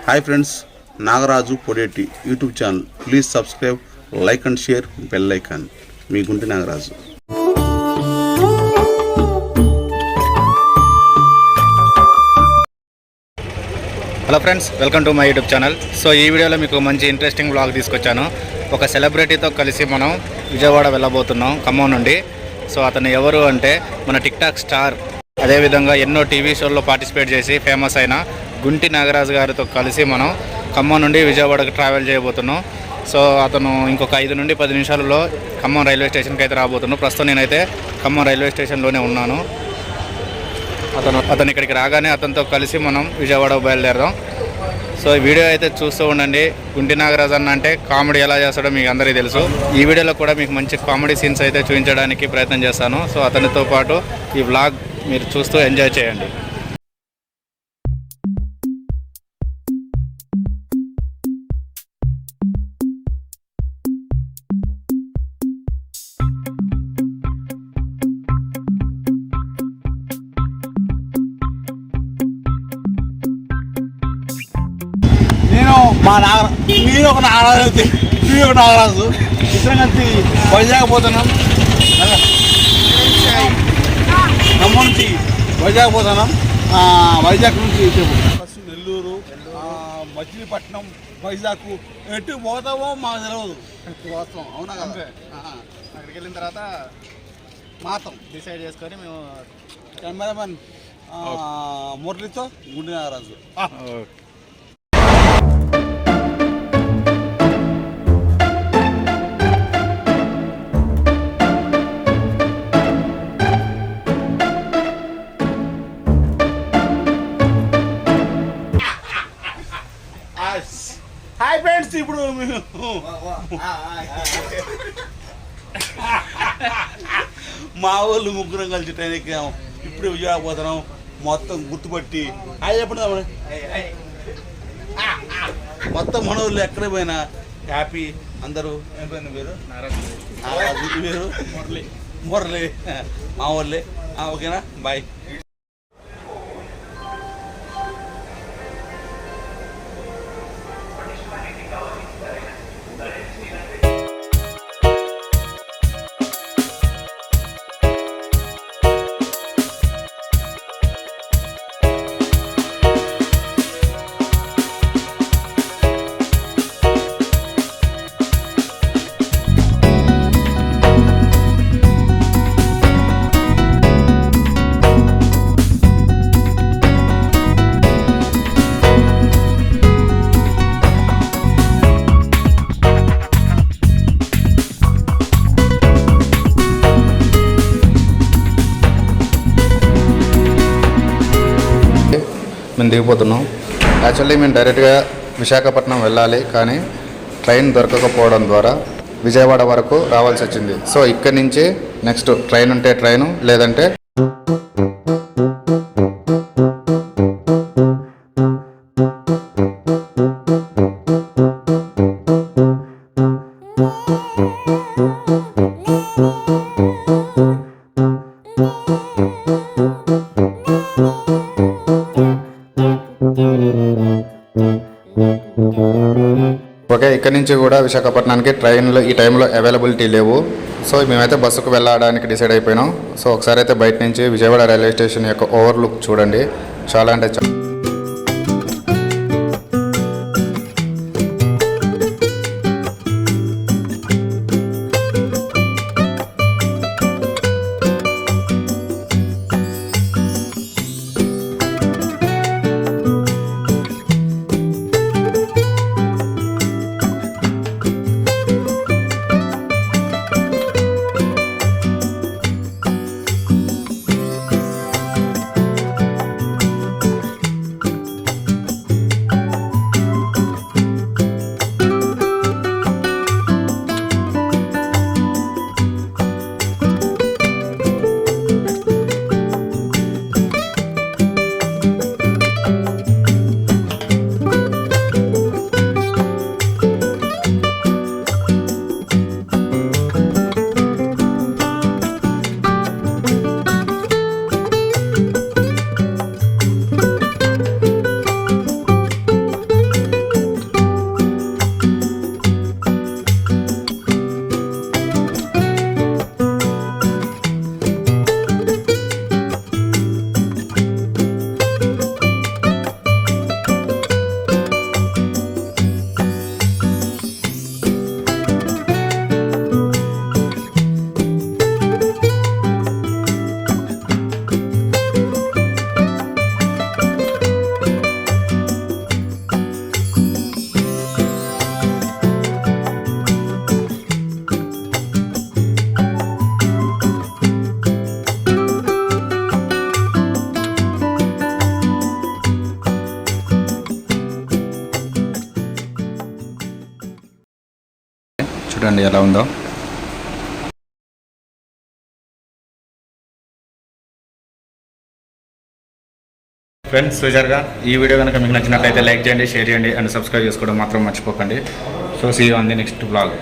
Hi friends, Nagaraju Podeti YouTube channel. Please subscribe, like and share, bell icon. Me Gunti Nagaraju. Hello friends, welcome to my YouTube channel. So ఈ వీడియోలో మీకు మంచి interesting blog తీసుకొచ్చాను. ఒక సెలబ్రిటీతో కలిసి మనం విజయవాడ వెళ్ళబోతున్నాం ఖమ్మం నుండి. సో అతను ఎవరు అంటే మన టిక్ టాక్ స్టార్, అదేవిధంగా ఎన్నో టీవీ షోల్లో పార్టిసిపేట్ చేసి ఫేమస్ అయిన గుంటి నాగరాజు గారితో కలిసి మనం ఖమ్మం నుండి విజయవాడకు ట్రావెల్ చేయబోతున్నాం. సో అతను ఇంకొక 5 నుండి 10 నిమిషాలలో ఖమ్మం రైల్వే స్టేషన్కి అయితే రాబోతున్నాను. ప్రస్తుతం నేనైతే ఖమ్మం రైల్వే స్టేషన్లోనే ఉన్నాను. అతను ఇక్కడికి రాగానే అతనితో కలిసి మనం విజయవాడ బయలుదేరదాం. సో ఈ వీడియో అయితే చూస్తూ ఉండండి. గుంటి నాగరాజు అన్న అంటే కామెడీ ఎలా చేస్తాడో మీకు అందరికీ తెలుసు. ఈ వీడియోలో కూడా మీకు మంచి కామెడీ సీన్స్ అయితే చూపించడానికి ప్రయత్నం చేస్తాను. సో అతనితో పాటు ఈ వ్లాగ్ మీరు చూస్తూ ఎంజాయ్ చేయండి. మీరు ఒక నాగరాజు, మీరు ఒక నాగరాజు, ఇద్దరం కలిసి వైజాగ్ పోతున్నాం. ఖమ్మం నుంచి వైజాగ్ పోతున్నాం. వైజాగ్ నుంచి ఫస్ట్ నెల్లూరు, మచిలీపట్నం, వైజాగ్ ఎటు పోతామో మాకు తెలియదు. వాస్తవం అవునా కదా? అక్కడికి వెళ్ళిన తర్వాత మాత్రం డిసైడ్ చేసుకొని మేము కెమెరామెన్ మురళితో గుంటి నాగరాజు. హాయ్ ఫ్రెండ్స్, ఇప్పుడు మా వాళ్ళు ముగ్గురం కలిసి ట్రైన్ ఎక్కాము. ఇప్పుడు విజయవాడ పోతున్నాం. మొత్తం గుర్తుపట్టి హాయ్ చెప్పండి. మొత్తం మన వాళ్ళు ఎక్కడ పోయినా హ్యాపీ. అందరూ ఏం పోయిన పేరు పేరు మురళి మా వాళ్ళే. ఓకేనా, బాయ్. మేము దిగిపోతున్నాం. యాక్చువల్లీ మేము డైరెక్ట్గా విశాఖపట్నం వెళ్ళాలి, కానీ ట్రైన్ దొరకకపోవడం ద్వారా విజయవాడ వరకు రావాల్సి వచ్చింది. సో ఇక్కడి నుంచి నెక్స్ట్ ట్రైన్ ఉంటే ట్రైను, లేదంటే ఓకే. ఇక్కడ నుంచి కూడా విశాఖపట్నానికి ట్రైన్లు ఈ టైంలో అవైలబిలిటీ లేవు. సో మేమైతే బస్సుకు వెళ్ళడానికి డిసైడ్ అయిపోయినాం. సో ఒకసారి అయితే బయట నుంచి విజయవాడ రైల్వే స్టేషన్ యొక్క ఓవర్లుక్ చూడండి. చాలా అంటే చాలా చూడండి ఎలా ఉందో. ఫ్రెండ్స్ చూసారుగా, ఈ వీడియో కనుక మీకు నచ్చినట్లయితే లైక్ చేయండి, షేర్ చేయండి అండ్ సబ్స్క్రైబ్ చేసుకోవడం మాత్రం మర్చిపోకండి. So see you on the next blog.